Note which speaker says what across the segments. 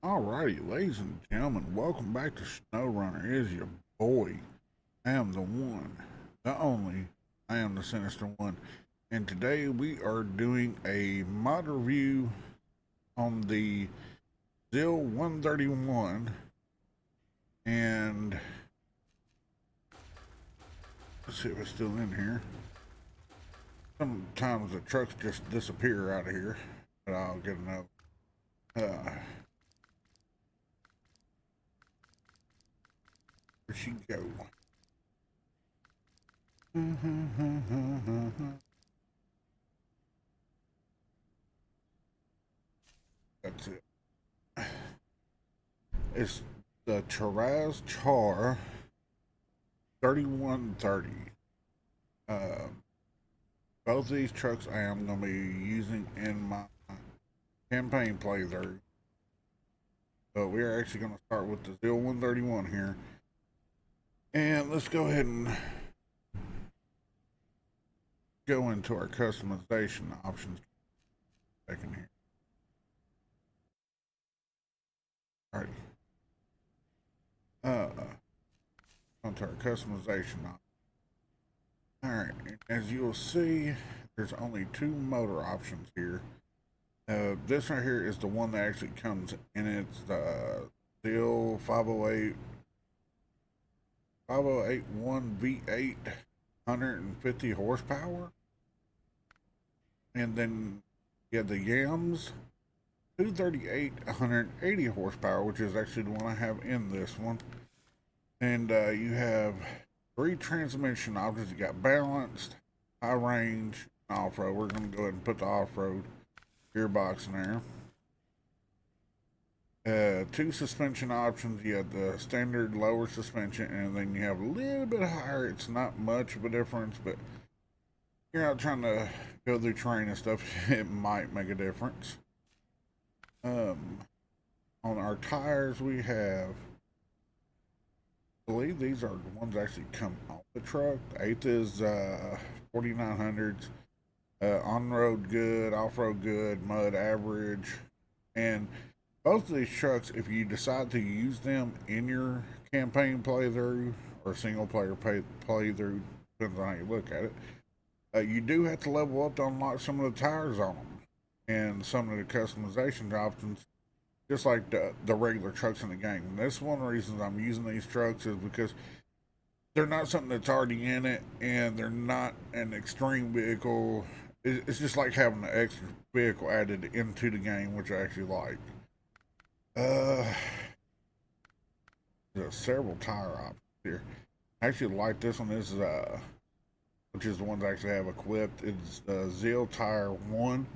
Speaker 1: Alrighty, ladies and gentlemen, welcome back to Snowrunner. It is your boy. I am the one, the only. I am the Sinister-one. And today we are doing a mod review on the ZIL 131. And let's see if it's still in here. Sometimes the trucks just disappear out of here, but I'll get another. Where'd she go? That's it. It's the KrAZ Char 3130. Both of these trucks I am going to be using in my campaign playthrough. But we're actually going to start with the ZIL 131 here. And let's go ahead and go into our customization options. Second here. Alrighty. Onto our customization options. Alright, as you'll see, there's only two motor options here. This right here is the one that actually comes in. It's the ZIL 5081 V8, 150 horsepower. And then you have the Yams 238, 180 horsepower, which is actually the one I have in this one. And you have three transmission options. You got balanced, high range, and off-road. We're going to go ahead and put the off-road gearbox in there. Two suspension options. You have the standard lower suspension, and then you have a little bit higher. It's not much of a difference, but you're not trying to go through terrain and stuff. It might make a difference. On our tires, we have, I believe these are the ones that actually come off the truck. The 8th is 4900s. On-road good, off-road good, mud average. And both of these trucks, if you decide to use them in your campaign playthrough or single player playthrough, depends on how you look at it, you do have to level up to unlock some of the tires on them and some of the customization options, just like the regular trucks in the game. And that's one of the reasons I'm using these trucks, is because they're not something that's already in it, and they're not an extreme vehicle. It's just like having an extra vehicle added into the game, which I actually like. There's several tire options here. I actually like this one. This is which is the ones I actually have equipped. It's the ZIL Tire 1.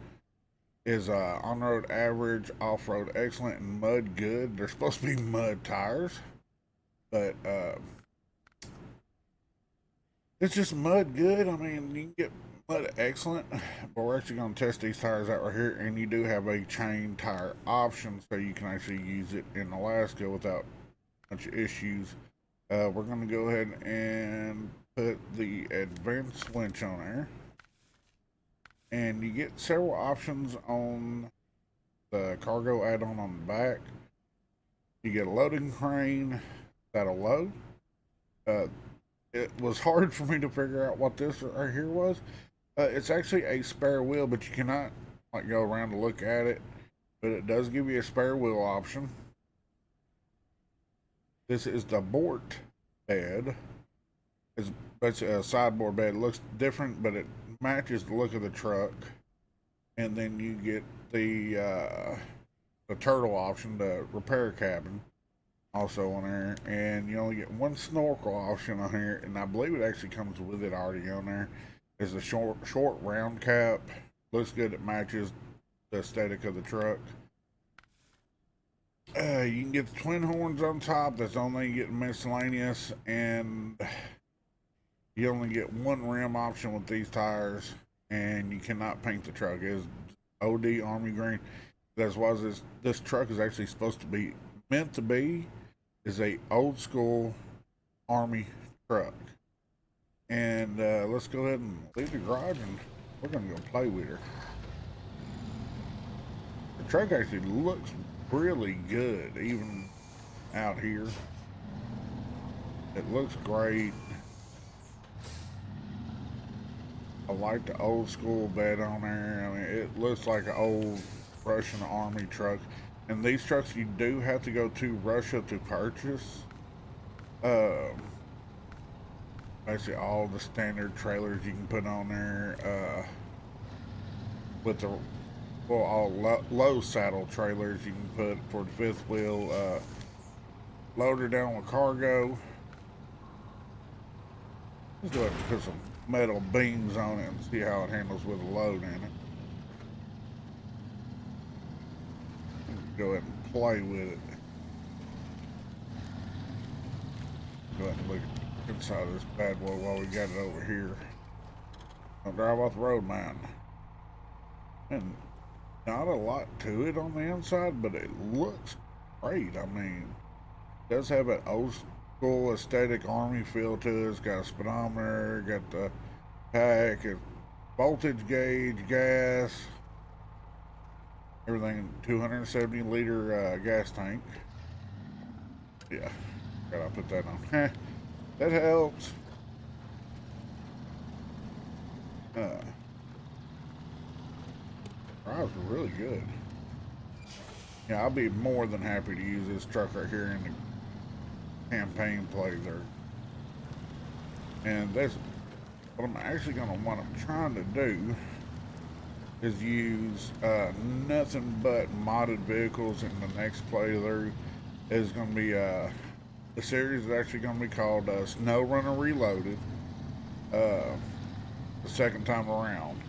Speaker 1: Is on-road average, off-road excellent, and mud good. They're supposed to be mud tires, but it's just mud good. I mean, you can get mud excellent, but we're actually going to test these tires out right here, and you do have a chain tire option, so you can actually use it in Alaska without much issues. We're going to go ahead and put the advanced winch on there. And you get several options on the cargo add-on on the back. You get a loading crane that'll load. It was hard for me to figure out what this right here was. It's actually a spare wheel, but you cannot like go around to look at it. But it does give you a spare wheel option. This is the Bort bed. It's a sideboard bed. It looks different, but it matches the look of the truck. And then you get the turtle option, the repair cabin, also on there. And you only get one snorkel option on here, and I believe it actually comes with it already on there. It's a short round cap. Looks good. It matches the aesthetic of the truck. You can get the twin horns on top. That's the only thing you get miscellaneous, and you only get one rim option with these tires, and you cannot paint the truck. It is OD Army green. That's why this truck is actually supposed to be meant to be is a old school Army truck. And let's go ahead and leave the garage, and we're gonna go play with her. The truck actually looks really good, even out here. It looks great. I like the old school bed on there. I mean, it looks like an old Russian army truck. And these trucks you do have to go to Russia to purchase. Basically all the standard trailers you can put on there. With the well, all low saddle trailers you can put for the fifth wheel. Loader down with cargo. Let's go ahead and put some metal beams on it and see how it handles with a load in it. Go ahead and play with it. Go ahead and look inside this bad boy while we got it over here. I'll drive off the road, man. And not a lot to it on the inside, but it looks great. I mean, it does have an old school aesthetic army feel to it. It's got a speedometer, got the pack, voltage gauge, gas, everything. 270 liter gas tank. Yeah, gotta put that on. That helps. Drives really good. Yeah, I'll be more than happy to use this truck right here in the campaign playthrough. And that's what I'm actually what I'm trying to do is use nothing but modded vehicles in the next playthrough. Is going to be the series is actually going to be called Snowrunner Reloaded. The second time around.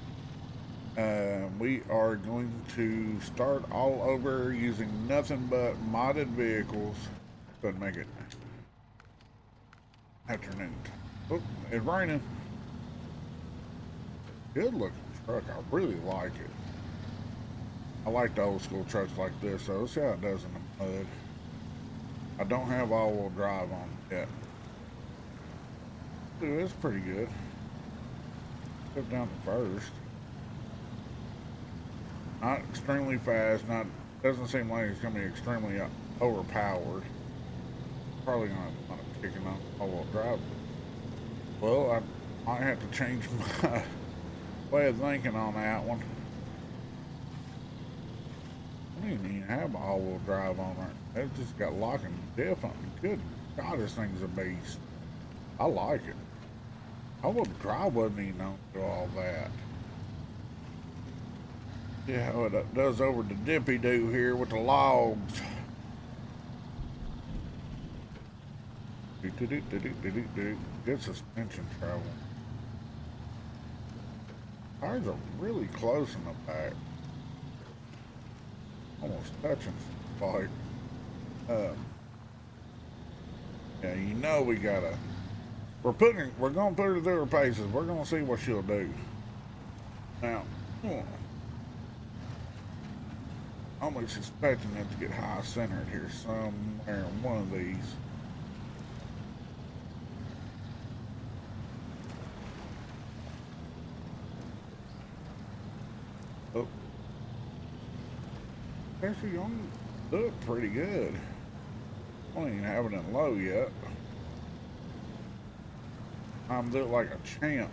Speaker 1: We are going to start all over using nothing but modded vehicles. Go ahead and make it afternoon. Oh, it's raining. Good looking truck. I really like it. I like the old school trucks like this, so let's see how it does in the mud. I don't have all-wheel drive on it yet. Dude, it's pretty good. Put down the first. Not extremely fast. Doesn't seem like it's gonna be extremely overpowered. Probably gonna want to kick it on all-wheel drive. Well, I might have to change my way of thinking on that one. I didn't even have all-wheel drive on it. It just got lock and diff on it. Good God, this thing's a beast. I like it. All-wheel drive wasn't even on to all that. Yeah, how it does over the dippy-doo here with the logs. Good suspension travel. Tires are really close in the back. Almost touching like. Yeah, you know we gotta. We're gonna put her through her paces. We're gonna see what she'll do. Now, I'm expecting it to get high centered here somewhere in one of these. Oh. Actually, you're gonna do it pretty good. I don't even have it in low yet. I'm doing it like a champ.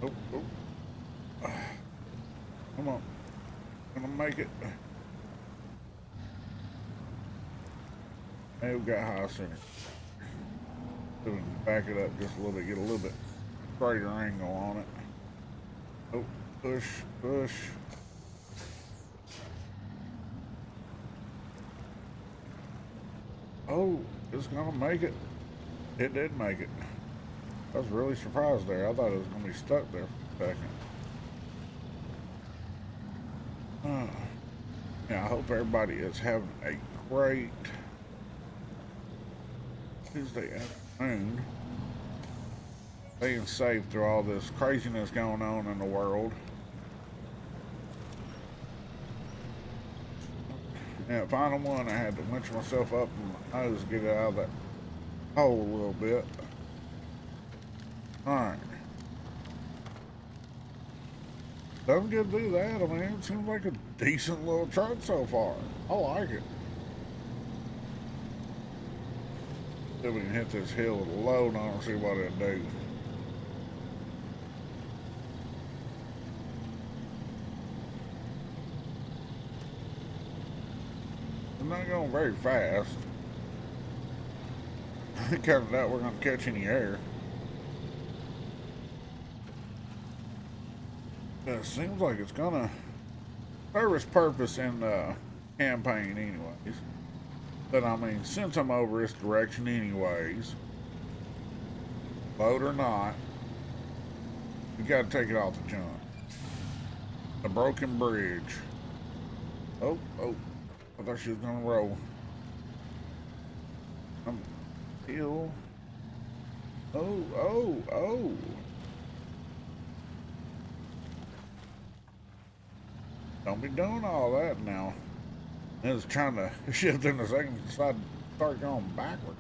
Speaker 1: Oh. Come on. Gonna make it. Hey, we got high center. So we can back it up just a little bit, get a little bit straighter angle on it. Oh, push. Oh, it's gonna make it. It did make it. I was really surprised there. I thought it was gonna be stuck there for a second. Yeah, I hope everybody is having a great Tuesday afternoon. Staying safe through all this craziness going on in the world. Yeah, final one, I had to winch myself up in my nose to get it out of that hole a little bit. Alright. doesn't get to do that. I mean, it seems like a decent little truck so far. I like it. See if we can hit this hill with a load on and see what it'll do. It's not going very fast. I kind of doubt we're going to catch any air. But it seems like it's going to serve its purpose in the campaign anyways. But I mean, since I'm over this direction anyways, load or not, we got to take it off the jump. The broken bridge. Oh, I thought she was going to roll. Hill. Oh. Don't be doing all that now. I was trying to shift in a second, decided to start going backward.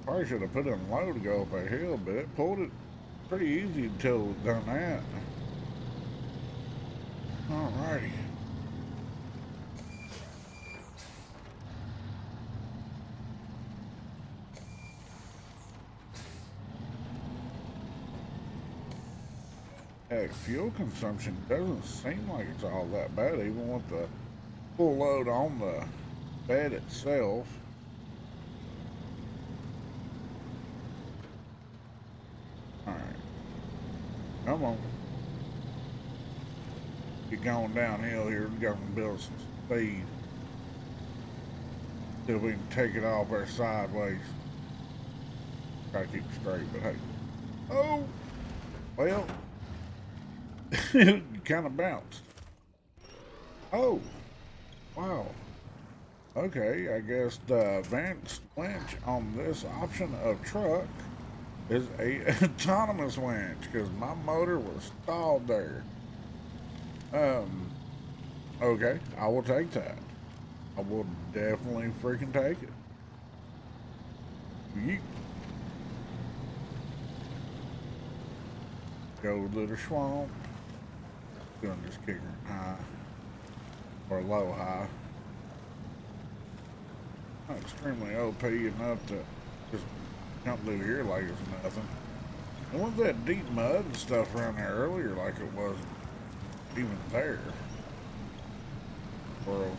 Speaker 1: Probably should have put in low to go up a hill, but it pulled it pretty easy until it done that. Alrighty. Heck, fuel consumption doesn't seem like it's all that bad, even with the full load on the bed itself. Alright. Come on. Get going downhill here. We got to build some speed. See if we can take it off there sideways. Try to keep it straight, but hey. Oh! Well, it kind of bounced. Oh! Wow. Okay, I guess the advanced winch on this option of truck is a autonomous winch, because my motor was stalled there. Okay, I will take that. I will definitely freaking take it. Yeet. Go to the swamp. Gonna just kick her high. Or low high. Not extremely OP enough to just jump through here like it's nothing. And with that deep mud and stuff around there earlier, like it wasn't even there. Well,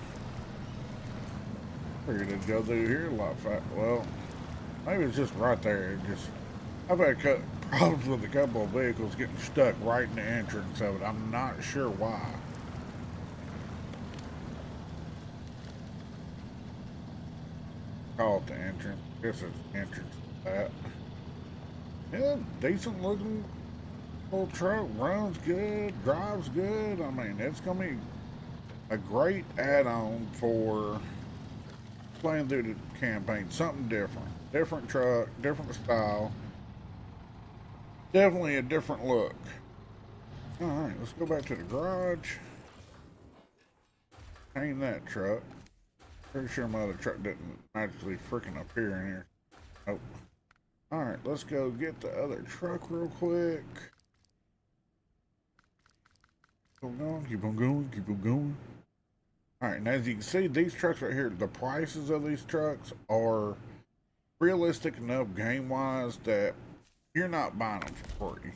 Speaker 1: figured it'd go through here a lot faster. Well, maybe it's just right there. I've had problems with a couple of vehicles getting stuck right in the entrance of it. I'm not sure why. Call it the entrance. I guess it's the entrance to that. Yeah, decent looking little truck. Runs good, drives good. I mean, it's gonna be a great add-on for playing through the campaign. Something different. Different truck, different style. Definitely a different look. Alright, let's go back to the garage. Paint that truck. Pretty sure my other truck didn't magically freaking appear in here. Nope. Alright, let's go get the other truck real quick. Keep on going, keep on going, keep on going. Alright, and as you can see, these trucks right here, the prices of these trucks are realistic enough game-wise that you're not buying them for free.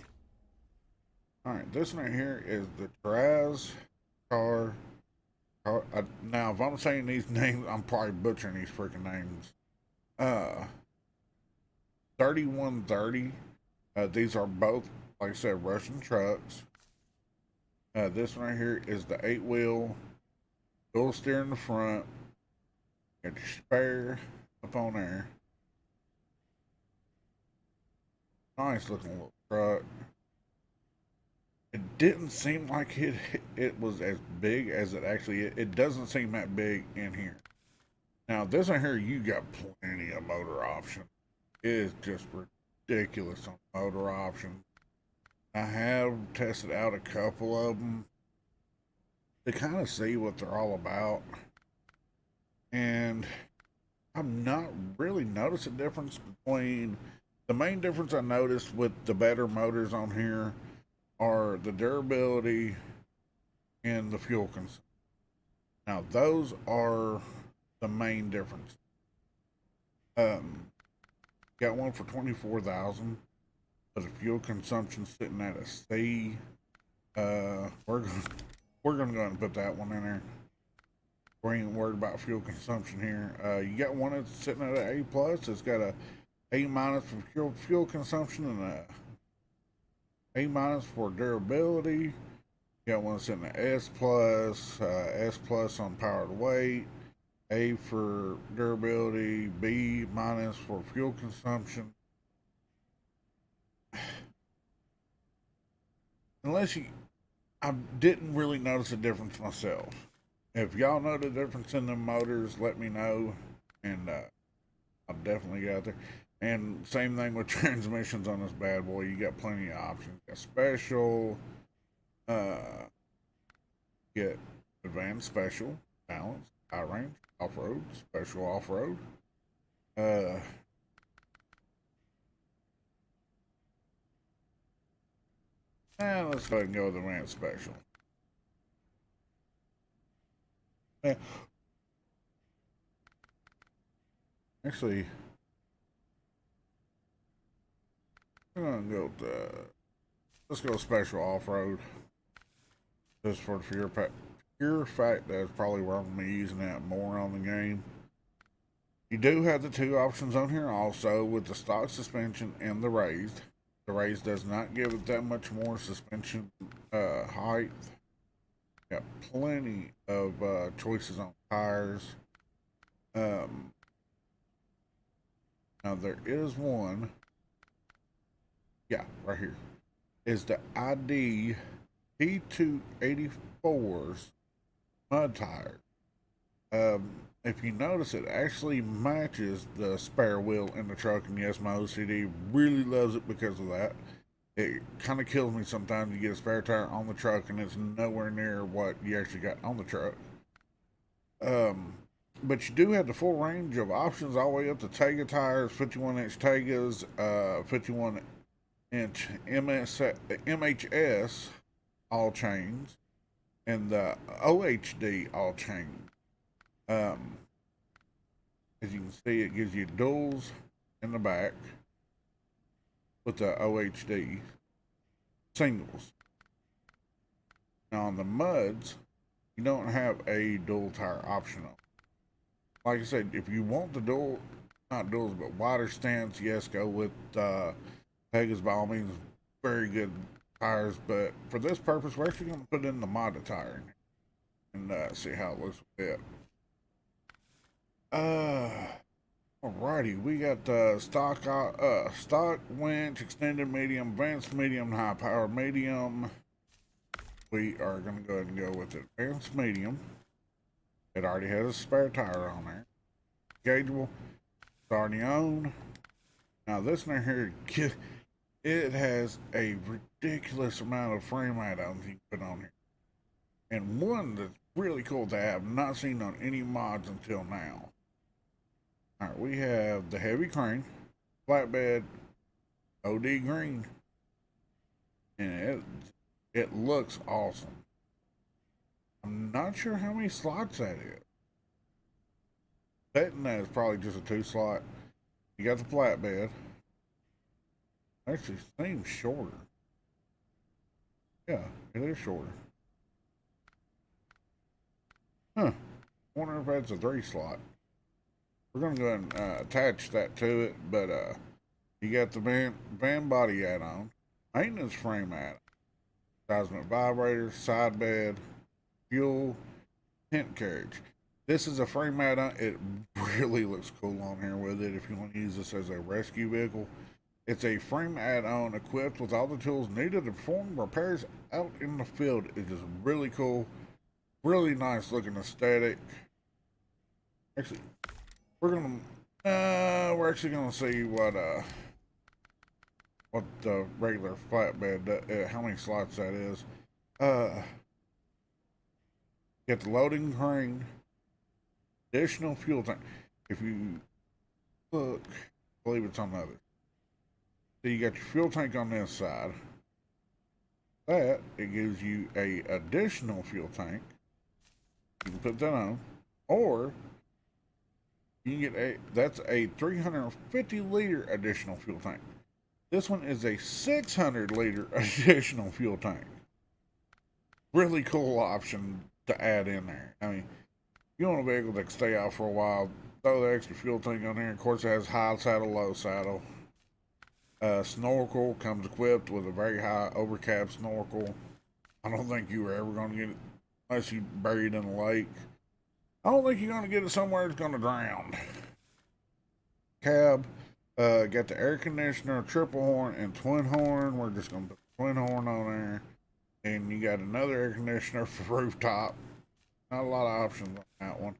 Speaker 1: Alright, this one right here is the KrAZ car. Now, if I'm saying these names, I'm probably butchering these freaking names. 3130. These are both, like I said, Russian trucks. This one right here is the 8-wheel, dual steer in the front. Got your spare up on there. Nice looking little truck. It didn't seem like it was as big as it actually is. It doesn't seem that big in here. Now, this one here, you got plenty of motor options. It is just ridiculous on motor options. I have tested out a couple of them to kind of see what they're all about. And I'm not really noticed a difference between... The main difference I noticed with the better motors on here are the durability and the fuel consumption. Now, those are the main difference. Got one for 24,000, but the fuel consumption sitting at a C. We're gonna go ahead and put that one in there. We ain't worried about fuel consumption here. You got one that's sitting at an A plus. It's got a A minus for fuel consumption and a A minus for durability. You got one sitting at S plus on power to weight, A for durability, B minus for fuel consumption. I didn't really notice a difference myself. If y'all know the difference in the motors, let me know, and I'll definitely get out there. And same thing with transmissions on this bad boy. You got plenty of options. You got special, get advanced, special, balance, high range, off road, special off road. And let's go ahead and go with advanced special. Actually, I'm gonna go with let's go special off road. Just for the pure fact that's probably where I'm gonna be using that more on the game. You do have the two options on here also with the stock suspension and the raised. The raised does not give it that much more suspension height. Got plenty of choices on tires. Now there is one. Yeah, right here. Is the ID P284's mud tire. If you notice, it actually matches the spare wheel in the truck, and yes, my OCD really loves it because of that. It kind of kills me sometimes you get a spare tire on the truck and it's nowhere near what you actually got on the truck. But you do have the full range of options all the way up to Tega tires, 51-inch Tegas, 51-inch MHS all chains, and the OHD all chains. As you can see, it gives you duals in the back with the OHD singles. Now on the muds, you don't have a dual tire optional. Like I said, if you want the dual, not duals, but wider stance, yes, go with Pegasus by all means, very good tires. But for this purpose, we're actually going to put in the modded tire and see how it looks with it. Alrighty, we got stock winch, extended medium, advanced medium, high power medium. We are going to go ahead and go with advanced medium. It already has a spare tire on there. Gaugeable, it's already on. Now this one here, it has a ridiculous amount of frame add-ons you can put on here. And one that's really cool that I have not seen on any mods until now. Alright, we have the heavy crane, flatbed, OD green, and it looks awesome. I'm not sure how many slots that is. Betting that is probably just a 2 slot. You got the flatbed. Actually, seems shorter. Yeah, it is shorter. Huh. Wonder if that's a 3 slot. We're gonna go ahead and attach that to it, but you got the van body add-on, maintenance frame add-on, seismic vibrator, side bed, fuel, tent carriage. This is a frame add-on. It really looks cool on here with it if you want to use this as a rescue vehicle. It's a frame add-on equipped with all the tools needed to perform repairs out in the field. It is really cool, really nice looking aesthetic. Actually, we're actually gonna see what the regular flatbed, how many slots that is. Get the loading crane, additional fuel tank. If you look, I believe it's on the other. So you got your fuel tank on this side. that, it gives you a additional fuel tank. You can put that on, or you can get that's a 350 liter additional fuel tank. This one is a 600 liter additional fuel tank. Really cool option to add in there. I mean, you want a vehicle that can stay out for a while, throw the extra fuel tank on there. Of course, it has high saddle, low saddle. Snorkel comes equipped with a very high overcap snorkel. I don't think you were ever going to get it unless you buried in a lake. I don't think you're going to get it somewhere it's going to drown. Cab, got the air conditioner, triple horn, and twin horn. We're just going to put the twin horn on there. And you got another air conditioner for rooftop. Not a lot of options on that one.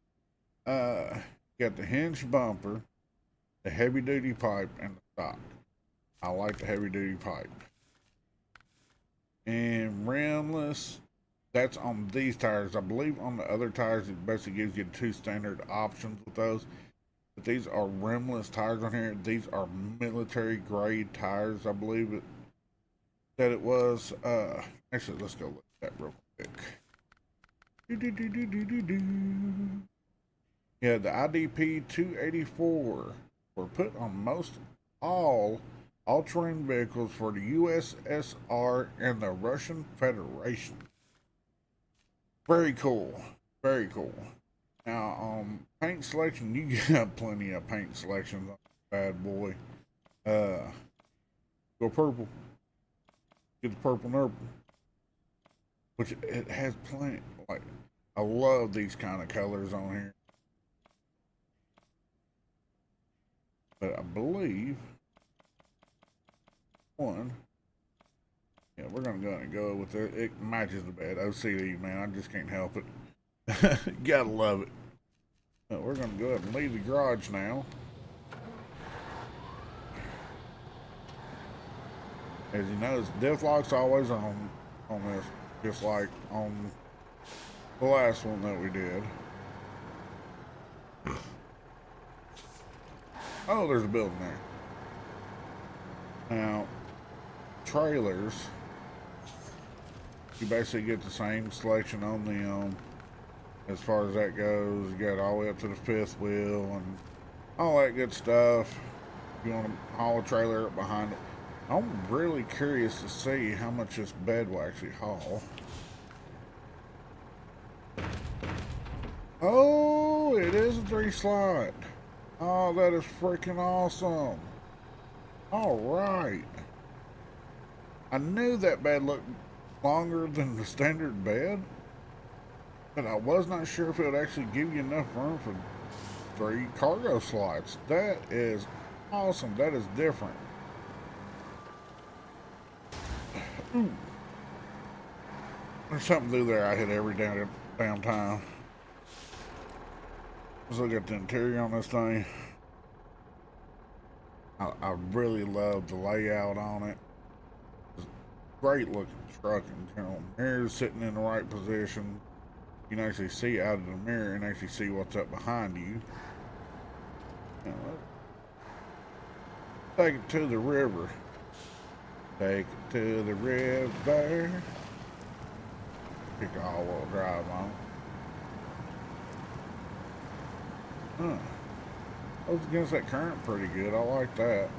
Speaker 1: Got the hinge bumper, the heavy duty pipe, and the stock. I like the heavy duty pipe. And rimless, that's on these tires. I believe on the other tires it basically gives you two standard options with those. But these are rimless tires on here. These are military grade tires, I believe it said it was. Actually, let's go look at that real quick. Yeah, the IDP 284 were put on most all all-terrain vehicles for the USSR and the Russian Federation. Very cool. Very cool. Now, paint selection, you got plenty of paint selections on this bad boy. Go purple. Get the purple nurple. Which it has plenty, like, I love these kind of colors on here. But I believe one, yeah, we're gonna go ahead and go with it. It matches the bed. OCD, man, I just can't help it. Gotta love it. But we're gonna go ahead and leave the garage now. As you notice, diff lock's always on this, just like on the last one that we did. Oh, there's a building there. Now, trailers, you basically get the same selection on them as far as that goes. You got all the way up to the fifth wheel and all that good stuff. You want to haul a trailer up behind it. I'm really curious to see how much this bed will actually haul. Oh, it is a 3-slot. Oh, that is freaking awesome. All right. I knew that bed looked longer than the standard bed, but I was not sure if it would actually give you enough room for 3 cargo slots. That is awesome. That is different. Ooh. There's something through there I hit every damn time. Let's look at the interior on this thing. I really love the layout on it. It's a great looking truck in general. Mirrors sitting in the right position. You can actually see out of the mirror and actually see what's up behind you. Now, take it to the river. Take it to the river. Pick all-wheel drive on. Huh. Goes against that current pretty good. I like that.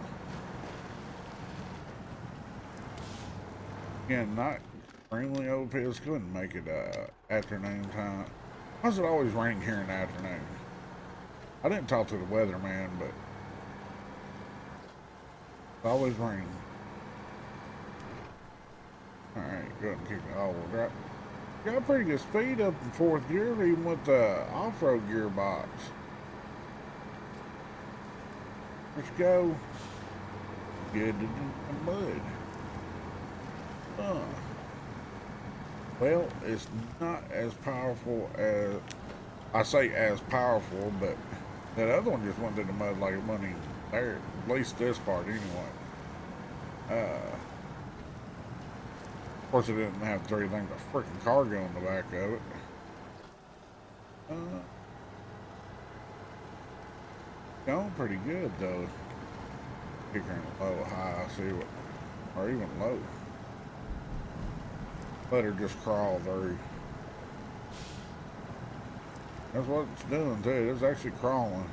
Speaker 1: Again, not extremely OP. Let's go ahead and make it afternoon time. Why is it always raining here in the afternoon? I didn't talk to the weatherman, but it's always raining. Alright, go ahead and kick the all-wheel drive. Got pretty good speed up in 4th gear, even with the off-road gearbox. Let's go. Good to the mud. Well, it's not as powerful as, I say as powerful, but that other one just went through the mud like it wasn't even there. At least this part anyway. Of course, it didn't have 3 things of freaking cargo in the back of it. Going pretty good though. Kicker in low, high, see what, or even low. let her just crawl through. That's what it's doing too. It's actually crawling.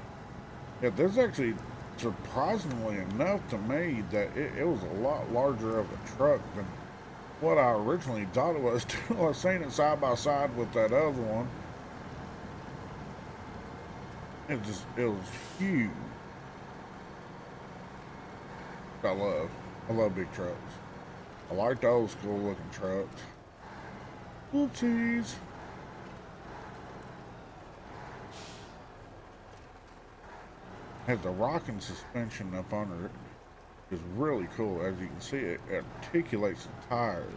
Speaker 1: Yeah, there's actually, surprisingly enough to me, that it was a lot larger of a truck than what I originally thought it was. Till I seen it side by side with that other one. It was huge. I love big trucks. I like the old school looking trucks. Whoopsies. Has the rocking suspension up under it. It's really cool. As you can see, it articulates the tires.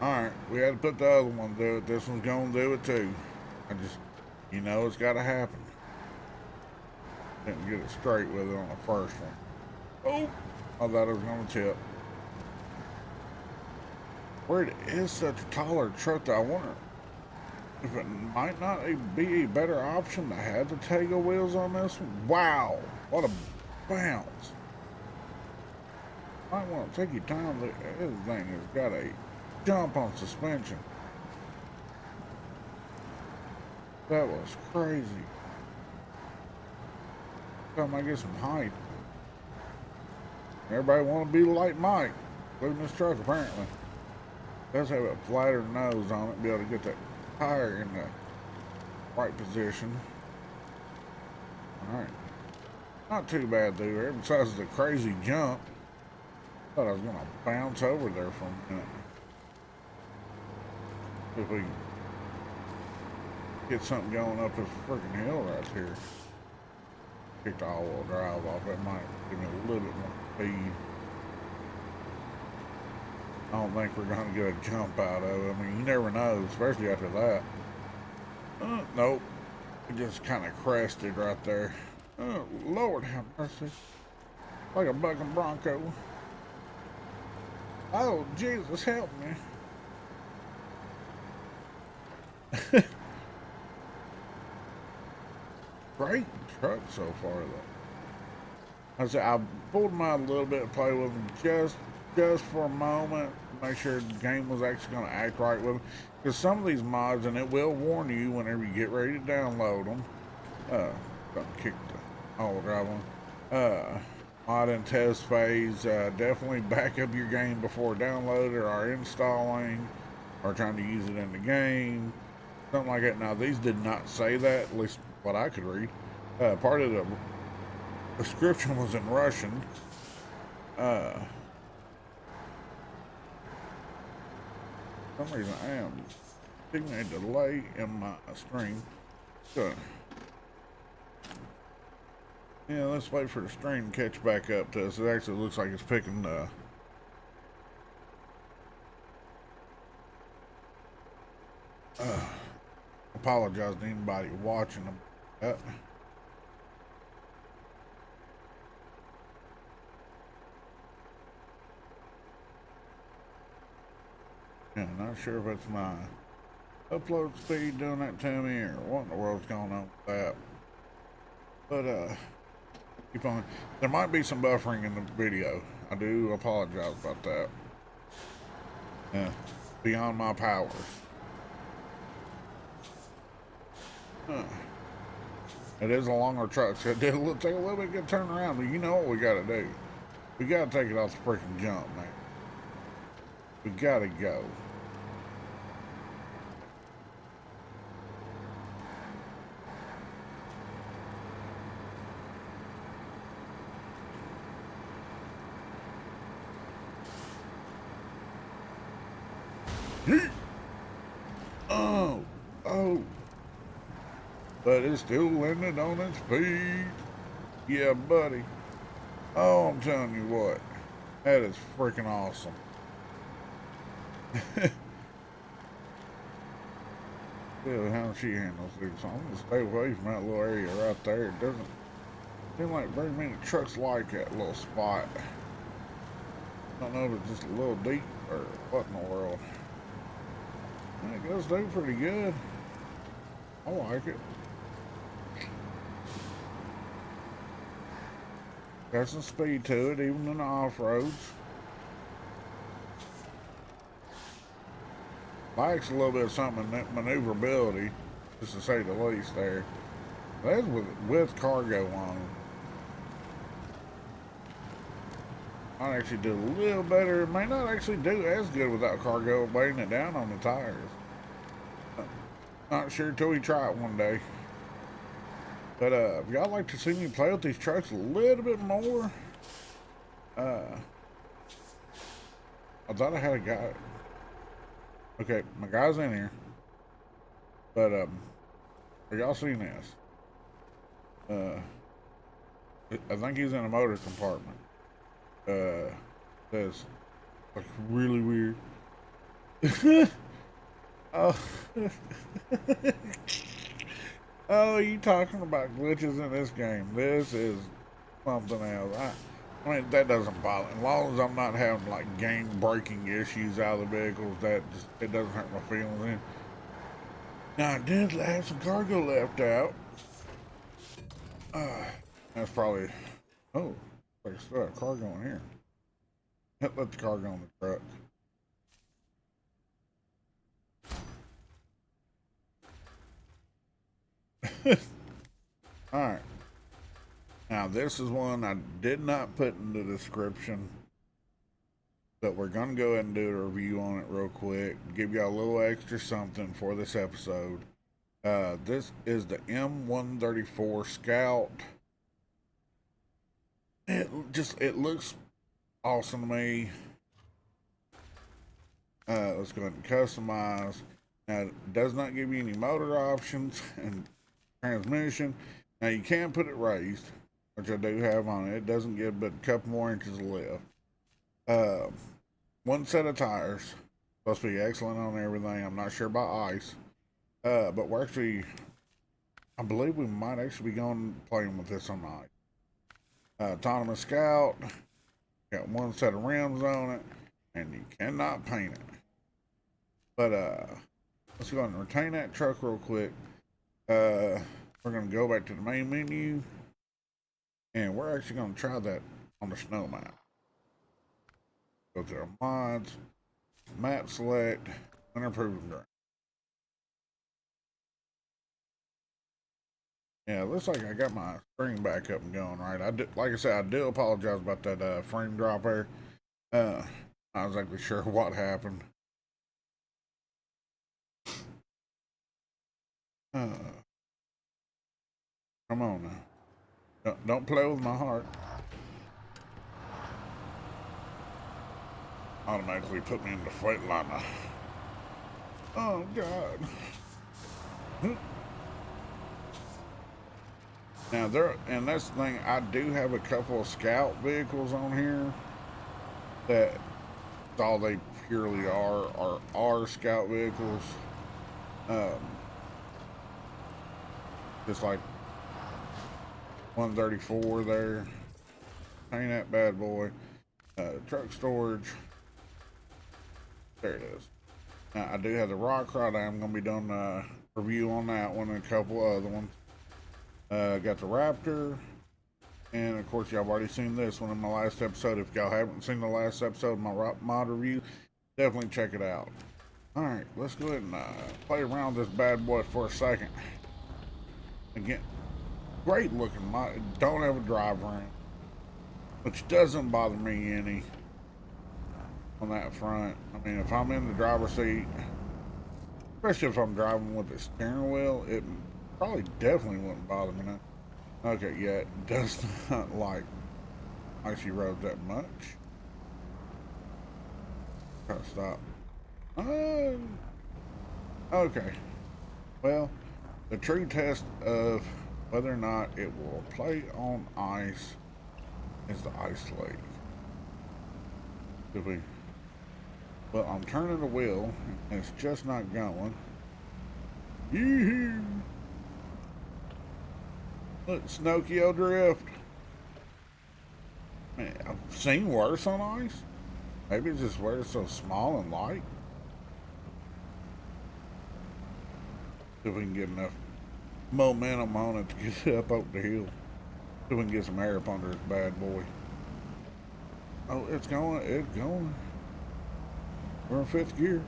Speaker 1: Alright, we had to put the other one to do it. This one's gonna do it too. You know it's gotta happen. Didn't get it straight with it on the first one. Oh! I thought it was gonna tip. Where it is such a taller truck that I wonder if it might not be a better option to have the Tego wheels on this one. Wow! What a bounce! Might want to take your time. This thing has got a jump on suspension. That was crazy. Time I get some height. Everybody want to be like Mike, including this truck apparently. Does have a flatter nose on it, be able to get that tire in the right position. Alright. Not too bad there. Besides the crazy jump. Thought I was gonna bounce over there for a minute. See if we can get something going up this freaking hill right here. Kick the all-wheel drive off. That might give me a little bit more speed. I don't think we're going to get a jump out of it. I mean, you never know, especially after that. Nope. It just kind of crested right there. Oh, Lord have mercy. Like a bucking bronco. Oh, Jesus, help me. Great truck so far, though. I said I pulled them out a little bit to play with them just for a moment, make sure the game was actually going to act right with them. Because some of these mods, and it will warn you whenever you get ready to download them. Don't kick the all drive one. Mod and test phase. Definitely back up your game before download or installing or trying to use it in the game. Something like that. Now, these did not say that, at least what I could read. Part of the description was in Russian. For some reason, I am seeing a delay in my stream. Good. Yeah, let's wait for the stream to catch back up to us. It actually looks like it's picking apologize to anybody watching them. Yeah, not sure if it's my upload speed doing that to me or what in the world's going on with that. But keep on. There might be some buffering in the video. I do apologize about that. Yeah, beyond my powers. It is a longer truck, so it did take a little bit to get turned around, but you know what we gotta do. We gotta take it off the freaking jump, man. We gotta go. Oh. But it's still landed on its feet. Yeah, buddy. Oh, I'm telling you what. That is freaking awesome. Yeah, how she handles it. So I'm gonna stay away from that little area right there. It doesn't seem like very many trucks like that little spot. I don't know if it's just a little deep or what in the world. It goes through pretty good. I like it. Got some speed to it, even in the off-roads. Lacks a little bit of something in maneuverability, just to say the least there. That's with cargo on. Might actually do a little better. It may not actually do as good without cargo weighing it down on the tires. Not sure till we try it one day. But if y'all like to see me play with these trucks a little bit more, I thought I had a guy. Okay, my guy's in here. But are y'all seeing this? I think he's in a motor compartment. That's like really weird. Oh. Oh, you talking about glitches in this game? This is something else. I mean, that doesn't bother. As long as I'm not having like game-breaking issues out of the vehicles, it doesn't hurt my feelings. Now, I did have some cargo left out. That's probably. Oh, there's cargo in here. Let the cargo on the truck. Alright. Now, this is one I did not put in the description, but we're going to go ahead and do a review on it real quick. Give y'all a little extra something for this episode. This is the M134 Scout. It looks awesome to me. Let's go ahead and customize. Now, it does not give you any motor options and transmission. Now, you can put it raised, which I do have on it. It doesn't give but a couple more inches of lift. One set of tires. Supposed to be excellent on everything. I'm not sure about ice. But we're actually, I believe we might actually be going playing with this on ice. Autonomous Scout. Got one set of rims on it. And you cannot paint it. But let's go ahead and retain that truck real quick. We're going to go back to the main menu. And we're actually going to try that on the snow map. Go to our mods. Map select. Winter proving ground. Yeah, it looks like I got my screen back up and going right. Like I said, I do apologize about that frame drop there. Not exactly sure what happened. Come on now. Don't play with my heart. Automatically put me in the Freightliner. Oh, God. Now, and that's the thing, I do have a couple of Scout vehicles on here that all they purely are Scout vehicles. Just like 134 there. Paint that bad boy. Truck storage. There it is. Now, I do have the rock rod. I'm going to be doing a review on that one and a couple other ones. Got the Raptor, and of course y'all have already seen this one in my last episode. If y'all haven't seen the last episode of my mod review, definitely check it out. Alright, let's go ahead and play around with this bad boy for a second. Again, great looking mod. Don't have a driver in, which doesn't bother me any on that front. I mean, if I'm in the driver's seat, especially if I'm driving with the steering wheel, it probably definitely wouldn't bother me now. Okay, yeah, it does not like icy roads that much. Try to stop. Okay. Well, the true test of whether or not it will play on ice is the ice lake. Well, I'm turning the wheel and it's just not going. Yee-hoo! Look, Snokio drift. Man, I've seen worse on ice. Maybe it's just where it's so small and light. See if we can get enough momentum on it to get it up over the hill. So we can get some air up under this bad boy. Oh, it's going, it's going. We're in fifth gear.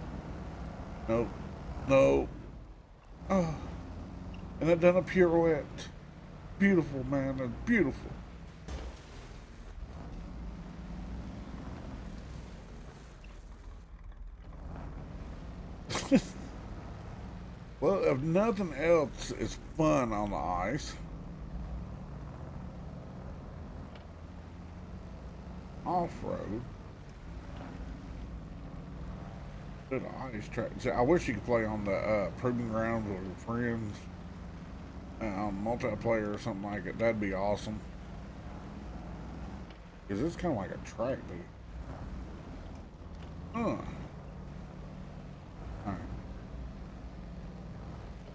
Speaker 1: Nope. No. Oh. And it done a pirouette. Beautiful, man. It's beautiful. Well, if nothing else, it's fun on the ice. Off-road. Good ice track. See, I wish you could play on the proving grounds with your friends. On multiplayer or something like it. That'd be awesome. Because it's kind of like a track, dude. Alright.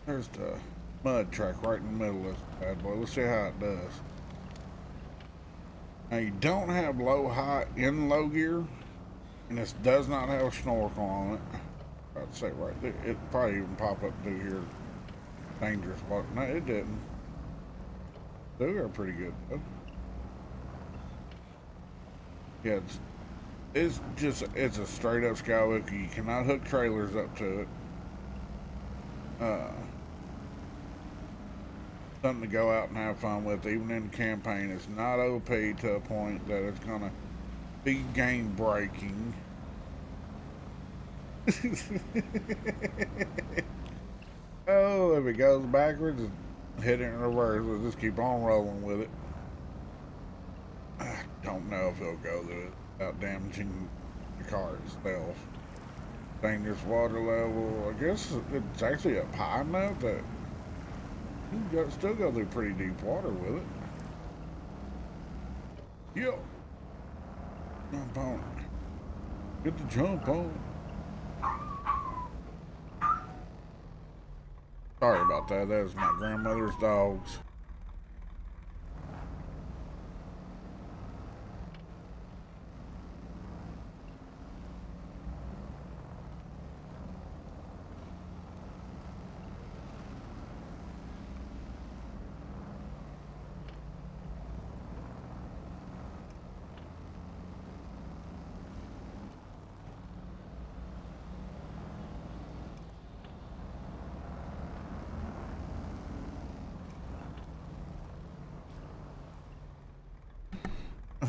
Speaker 1: There's the mud track right in the middle of this bad boy. Let's see how it does. Now you don't have low height in low gear, and this does not have a snorkel on it. I'd say right there. It probably even pop up through here. Dangerous water. No, it didn't. They are pretty good though. Yeah, it's a straight up skywalker. You cannot hook trailers up to it. Something to go out and have fun with, even in the campaign. It's not OP to a point that it's gonna be game breaking. Oh, if it goes backwards, hit it in reverse. We'll just keep on rolling with it. I don't know if it'll go through it without damaging the car itself. Dangerous water level. I guess it's actually up high enough that you can still go through pretty deep water with it. Yep. Jump on it. Get the jump on. Sorry about that. That was my grandmother's dogs.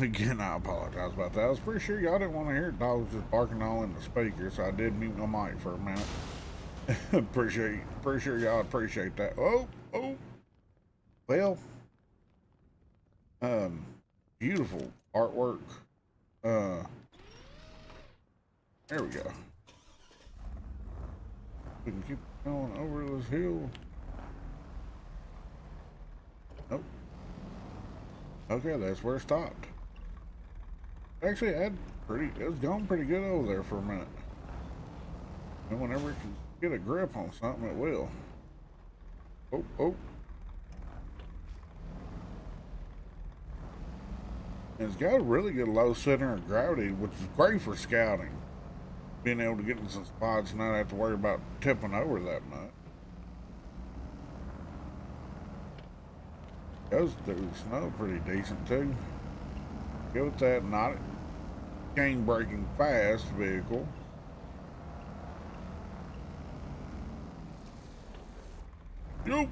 Speaker 1: Again, I apologize about that. I was pretty sure y'all didn't want to hear dogs just barking all in the speaker, so I did mute my mic for a minute. Pretty sure y'all appreciate that. Oh. Well, beautiful artwork. There we go. We can keep going over this hill. Nope. Okay, that's where it stopped. Actually, it was going pretty good over there for a minute. And whenever it can get a grip on something, it will. Oh. And it's got a really good low center of gravity, which is great for scouting. Being able to get in some spots and not have to worry about tipping over that much. Goes through snow pretty decent too. Go with that, not a game breaking fast vehicle. Nope.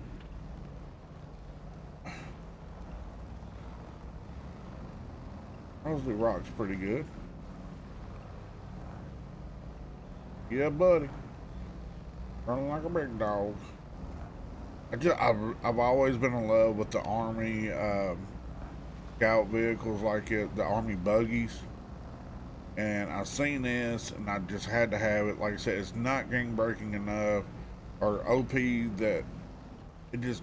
Speaker 1: Mosley Rock's pretty good. Yeah, buddy. Running like a big dog. I've always been in love with the Army scout vehicles like it, the Army buggies. And I've seen this and I just had to have it. Like I said, it's not game breaking enough or OP that it just,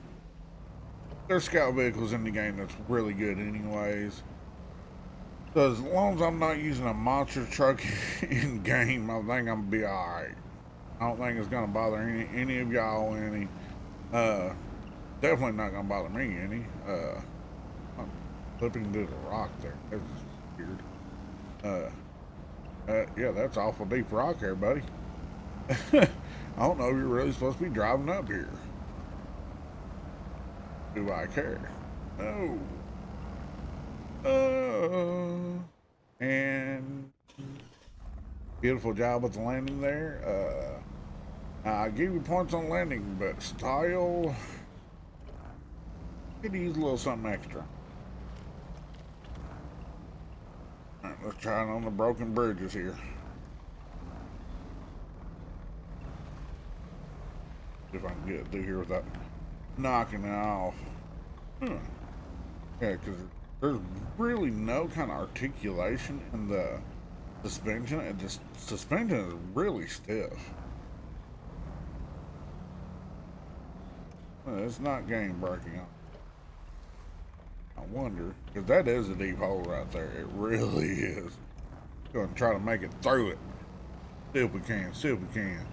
Speaker 1: there's scout vehicles in the game that's really good anyways. So as long as I'm not using a monster truck in game, I think I'm gonna be alright. I don't think it's gonna bother any of y'all any. Definitely not gonna bother me any. I'm flipping into the rock there. That's just weird. Yeah, that's awful deep rock there, buddy. I don't know if you're really supposed to be driving up here. Do I care? No. And beautiful job with the landing there. I give you points on landing, but style could use a little something extra. Alright, let's try it on the broken bridges here. See if I can get it through here without knocking it off. Yeah, because there's really no kind of articulation in the suspension. And the suspension is really stiff. It's not game breaking. I wonder, because that is a deep hole right there. It really is. Going to try to make it through it. See if we can. See if we can.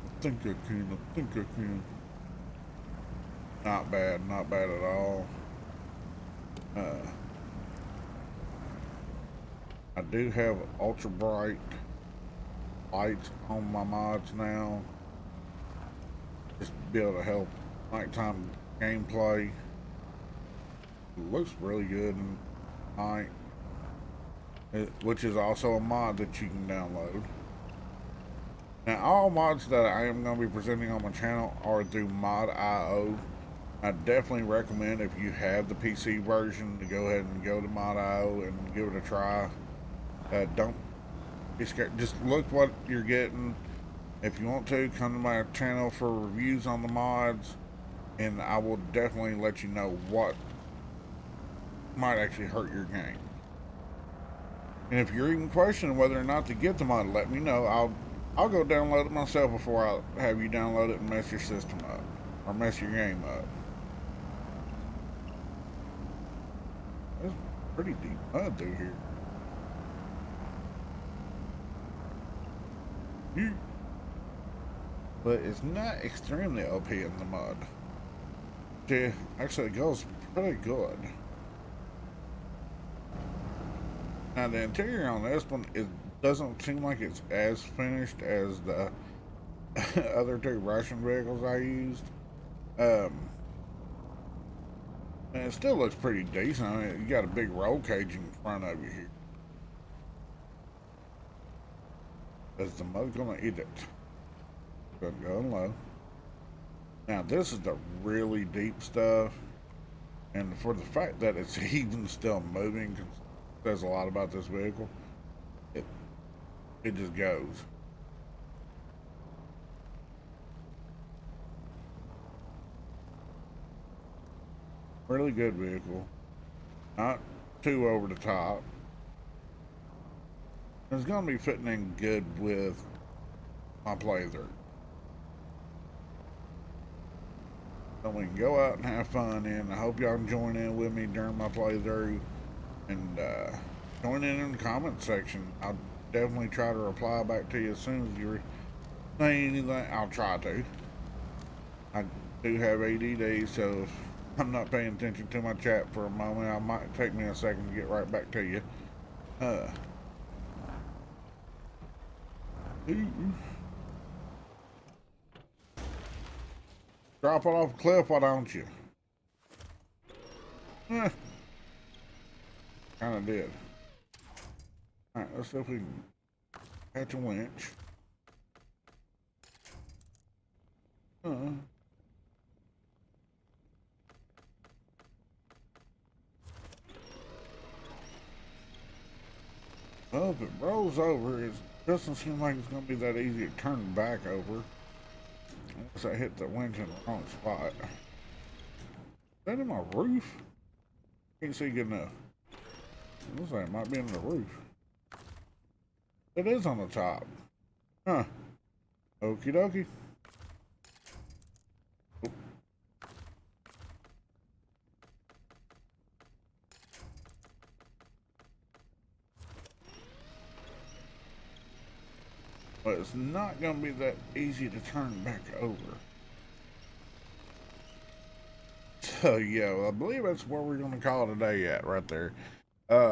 Speaker 1: I think I can. I think I can. Not bad. Not bad at all. I do have ultra bright lights on my mods now. Just to be able to help nighttime gameplay. It looks really good at night, which is also a mod that you can download. Now, all mods that I am going to be presenting on my channel are through Mod.io. I definitely recommend, if you have the PC version, to go ahead and go to Mod.io and give it a try. Don't be scared. Just look what you're getting. If you want to, come to my channel for reviews on the mods, and I will definitely let you know what might actually hurt your game. And if you're even questioning whether or not to get the mod, let me know. I'll go download it myself before I have you download it and mess your system up or mess your game up. There's pretty deep mud through here. But it's not extremely OP in the mud. Yeah, actually it goes pretty good. Now the interior on this one, it doesn't seem like it's as finished as the other two Russian vehicles I used. And it still looks pretty decent. I mean, you got a big roll cage in front of you here. Is the mud gonna eat it? Gonna go low. Now this is the really deep stuff, and for the fact that it's even still moving, says a lot about this vehicle. It just goes. Really good vehicle. Not too over the top. It's gonna be fitting in good with my playthrough. So we can go out and have fun, and I hope y'all can join in with me during my playthrough, and join in the comment section. I'll definitely try to reply back to you as soon as you say anything. I'll try to. I do have ADD, so if I'm not paying attention to my chat for a moment, it might take me a second to get right back to you. Drop it off a cliff, why don't you? Kinda did. Alright, let's see if we can catch a winch. Well, if it rolls over, it doesn't seem like it's going to be that easy to turn back over. Unless I hit the winch in the wrong spot. Is that in my roof? Can't see good enough. It looks like it might be in the roof. It is on the top. Huh. Okie dokie. But it's not going to be that easy to turn back over. So, yeah, well, I believe that's where we're going to call it a day at, right there.